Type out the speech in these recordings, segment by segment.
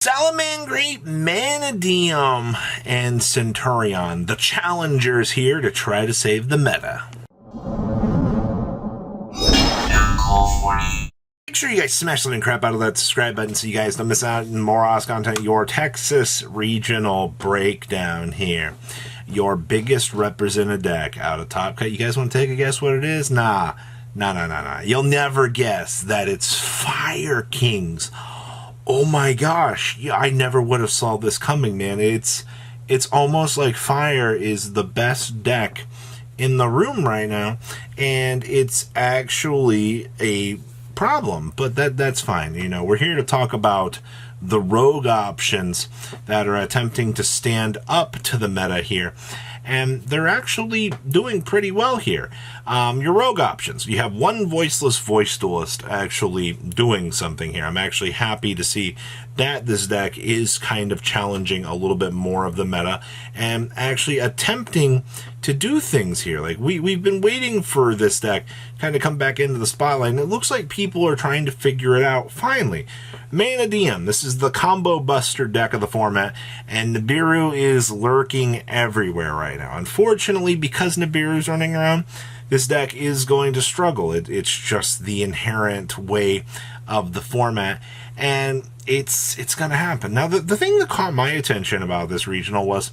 Salamangreat, Manadium, and Centurion, the challengers here to try to save the meta. Make sure you guys smash the crap out of that subscribe button so you guys don't miss out on more awesome content. Your Texas regional breakdown here. Your biggest represented deck out of Top Cut. You guys want to take a guess what it is? Nah. You'll never guess that it's Fire Kings. Oh my gosh, yeah, I never would have saw this coming, man. It's almost like Fire is the best deck in the room right now, and it's actually a problem, but that's fine. You know, we're here to talk about the rogue options that are attempting to stand up to the meta here, and they're actually doing pretty well here. Your rogue options, you have one Voiceless Voice duelist actually doing something here. I'm actually happy to see that this deck is kind of challenging a little bit more of the meta and actually attempting to do things here. Like we've been waiting for this deck kind of come back into the spotlight, and it looks like people are trying to figure it out finally. Manadium, this is the combo buster deck of the format, and Nibiru is lurking everywhere right now. Unfortunately, because Nibiru's running around, this deck is going to struggle. It's just the inherent way of the format, and it's going to happen. Now, the thing that caught my attention about this regional was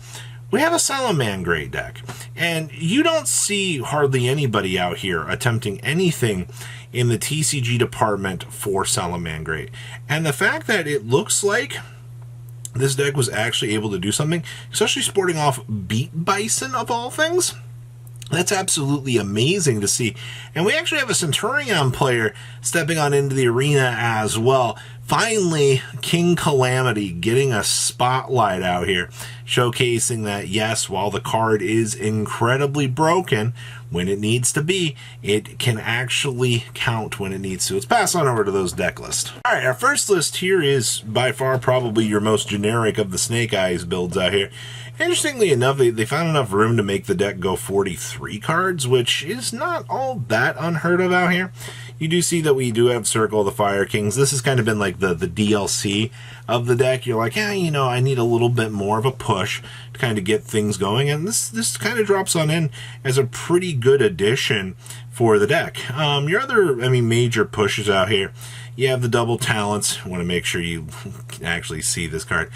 we have a Salamangreat deck, and you don't see hardly anybody out here attempting anything in the TCG department for Salamangreat. And the fact that it looks like this deck was actually able to do something, especially sporting off Beat Bison of all things, that's absolutely amazing to see. And we actually have a Centurion player stepping on into the arena as well. Finally, King Calamity getting a spotlight out here, showcasing that, yes, while the card is incredibly broken when it needs to be, it can actually count when it needs to. Let's pass on over to those deck lists. All right, our first list here is by far probably your most generic of the Snake Eyes builds out here. Interestingly enough, they found enough room to make the deck go 43 cards, which is not all that unheard of out here. You do see that we do have Circle of the Fire Kings. This has kind of been like the DLC of the deck. You're like, yeah, you know, I need a little bit more of a push to kind of get things going. And this kind of drops on in as a pretty good addition for the deck. Your other, major pushes out here, you have the double talents. I want to make sure you can actually see this card.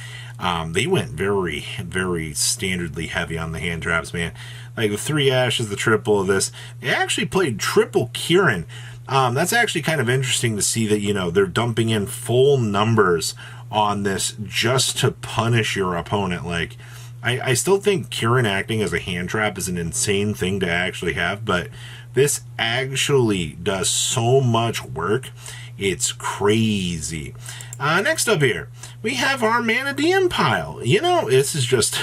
They went very, very standardly heavy on the hand traps, man. Like the 3 ashes, the triple of this. They actually played triple Kieran. That's actually kind of interesting to see that, you know, they're dumping in full numbers on this just to punish your opponent. Like, I still think Kieran acting as a hand trap is an insane thing to actually have, but this actually does so much work. It's crazy. Next up here, we have our Manadium pile. You know, this is just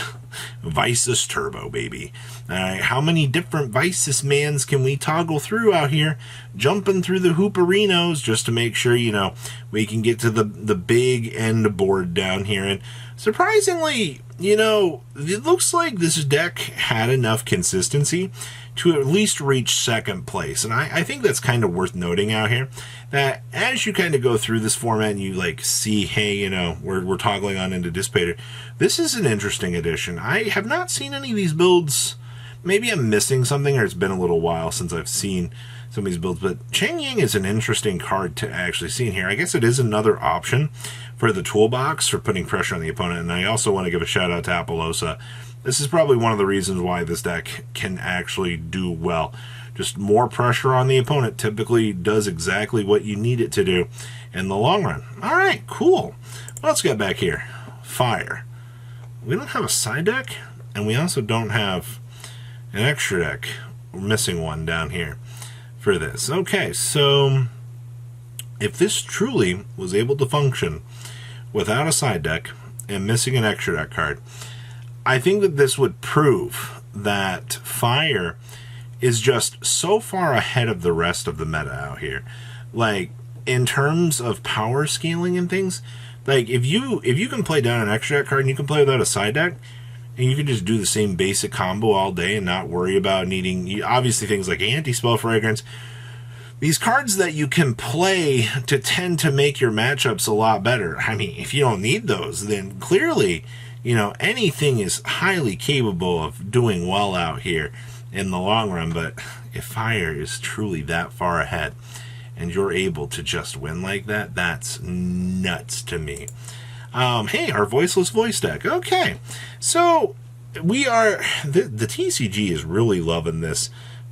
Vices Turbo, baby. How many different Vices mans can we toggle through out here, jumping through the hooperinos just to make sure, you know, we can get to the big end board down here. And surprisingly, you know, it looks like this deck had enough consistency to at least reach second place. And I think that's kind of worth noting out here, that as you kind of go through this format and you like see, hey, you know, we're toggling on into Dissipator, this is an interesting addition. I have not seen any of these builds. Maybe I'm missing something, or it's been a little while since I've seen some of these builds, but Cheng Ying is an interesting card to actually see in here. I guess it is another option for the toolbox for putting pressure on the opponent. And I also want to give a shout out to Apollosa. This is probably one of the reasons why this deck can actually do well. Just more pressure on the opponent typically does exactly what you need it to do in the long run. All right, cool. What else got back here? Fire. We don't have a side deck, and we also don't have an extra deck. We're missing one down here for this. Okay, so if this truly was able to function without a side deck and missing an extra deck card, I think that this would prove that Fire is just so far ahead of the rest of the meta out here. Like, in terms of power scaling and things, like if you can play down an extra deck card and you can play without a side deck, and you can just do the same basic combo all day and not worry about needing, obviously, things like Anti-Spell Fragrance, these cards that you can play to tend to make your matchups a lot better. I mean, if you don't need those, then clearly, you know, anything is highly capable of doing well out here in the long run. But if fire is truly that far ahead and you're able to just win like that, that's nuts to me. Hey, our Voiceless Voice deck. Okay, so we are... The TCG is really loving this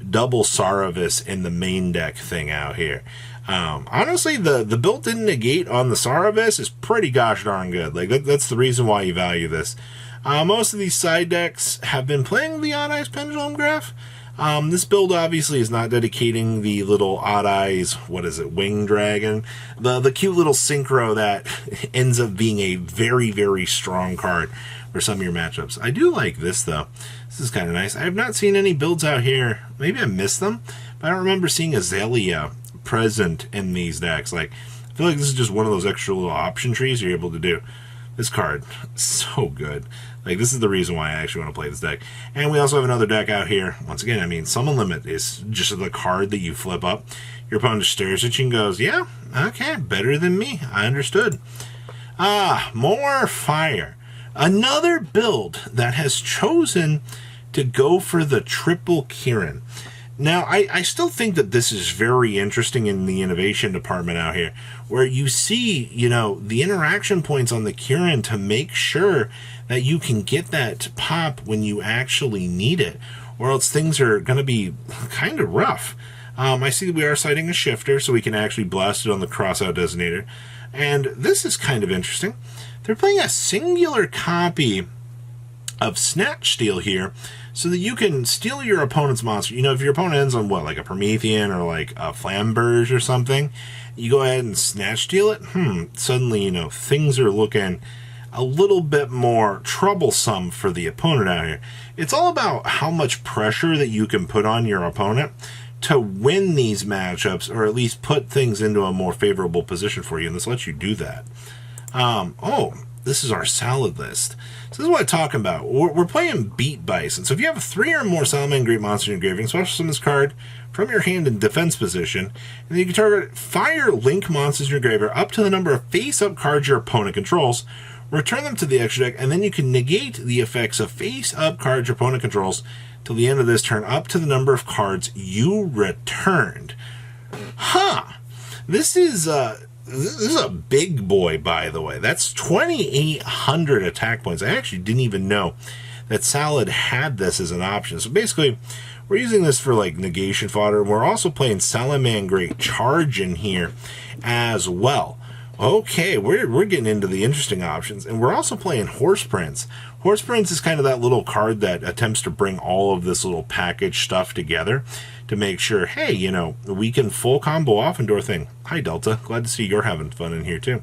double Saravis in the main deck thing out here. Honestly, the built-in negate on the Saravis is pretty gosh darn good. Like, that's the reason why you value this. Most of these side decks have been playing the Odd Eyes Pendulum Graph. This build obviously is not dedicating the little Odd Eyes, what is it, Wing Dragon? The cute little synchro that ends up being a very, very strong card for some of your matchups. I do like this, though. This is kind of nice. I have not seen any builds out here. Maybe I missed them, but I don't remember seeing Azalea present in these decks. Like, I feel like this is just one of those extra little option trees you're able to do. This card, so good. Like, this is the reason why I actually want to play this deck. And we also have another deck out here. Once again, I mean, Summon Limit is just the card that you flip up. Your opponent stares at you and goes, yeah, okay, better than me. I understood. More fire. Another build that has chosen to go for the triple Kirin. Now, I still think that this is very interesting in the innovation department out here, where you see, you know, the interaction points on the Kirin to make sure that you can get that pop when you actually need it, or else things are going to be kind of rough. I see that we are citing a shifter, so we can actually blast it on the crossout designator. And this is kind of interesting. They're playing a singular copy of Snatch Steal here, so that you can steal your opponent's monster. You know, if your opponent ends on, what, like a Promethean or like a Flamberge or something, you go ahead and Snatch Steal it, suddenly, you know, things are looking a little bit more troublesome for the opponent out here. It's all about how much pressure that you can put on your opponent to win these matchups, or at least put things into a more favorable position for you, and this lets you do that. This is our salad list. So this is what I'm talking about. We're playing Beat Bison. So if you have 3 or more Salamangreat monsters in your graveyard, special summon this card from your hand in defense position, and then you can target fire link monsters in your graveyard up to the number of face-up cards your opponent controls, return them to the extra deck, and then you can negate the effects of face-up cards your opponent controls till the end of this turn up to the number of cards you returned. This is a big boy, by the way. That's 2,800 attack points. I actually didn't even know that Salad had this as an option. So basically, we're using this for like negation fodder, and we're also playing Salamangreat Charge in here as well. Okay, we're getting into the interesting options, and we're also playing Horse Prince. Horse Prince is kind of that little card that attempts to bring all of this little package stuff together to make sure, hey, you know, we can full combo off and do our thing. Hi, Delta. Glad to see you're having fun in here, too.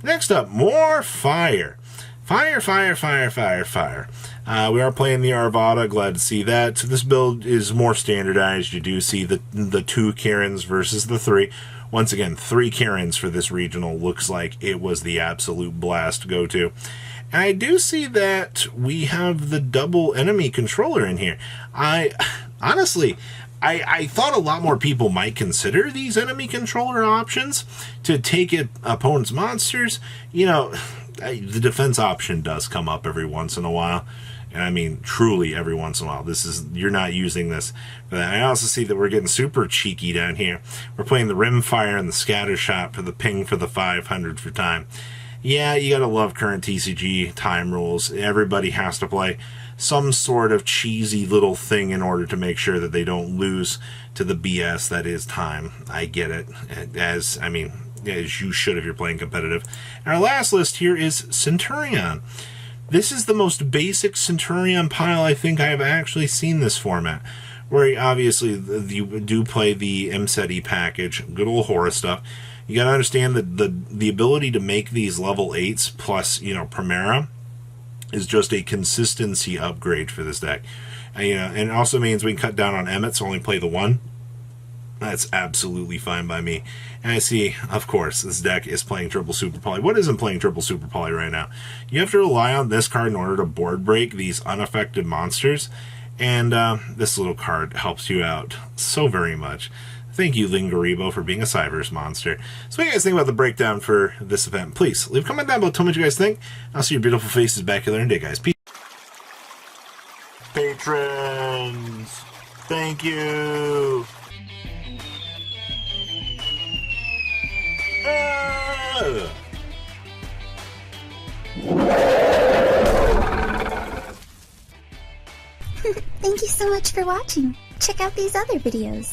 Next up, more fire. Fire, fire, fire, fire, fire. We are playing the Arvada. Glad to see that. So this build is more standardized. You do see the 2 Kirins versus the 3. Once again, 3 Kirins for this regional. Looks like it was the absolute blast to go to. And I do see that we have the double enemy controller in here. Honestly, I thought a lot more people might consider these enemy controller options to take opponent's monsters. You know, the defense option does come up every once in a while. And I mean, truly every once in a while. You're not using this for that. I also see that we're getting super cheeky down here. We're playing the Rimfire and the Scatter Shot for the ping for the 500 for time. Yeah, you gotta love current TCG time rules. Everybody has to play some sort of cheesy little thing in order to make sure that they don't lose to the BS that is time. I get it. As you should if you're playing competitive. And our last list here is Centurion. This is the most basic Centurion pile I think I have actually seen this format, where obviously you do play the MSETI package, good old horror stuff. You got to understand that the ability to make these level 8s plus, you know, Primera is just a consistency upgrade for this deck. And it also means we can cut down on Emmett, so only play the 1. That's absolutely fine by me. And I see, of course, this deck is playing Triple Super Poly. What isn't playing Triple Super Poly right now? You have to rely on this card in order to board break these unaffected monsters. And this little card helps you out so very much. Thank you, Lingaribo, for being a Cybers monster. So what do you guys think about the breakdown for this event? Please, leave a comment down below, tell me what you guys think. I'll see your beautiful faces back here later in the day, guys. Peace. Patrons, thank you. Thank you so much for watching. Check out these other videos.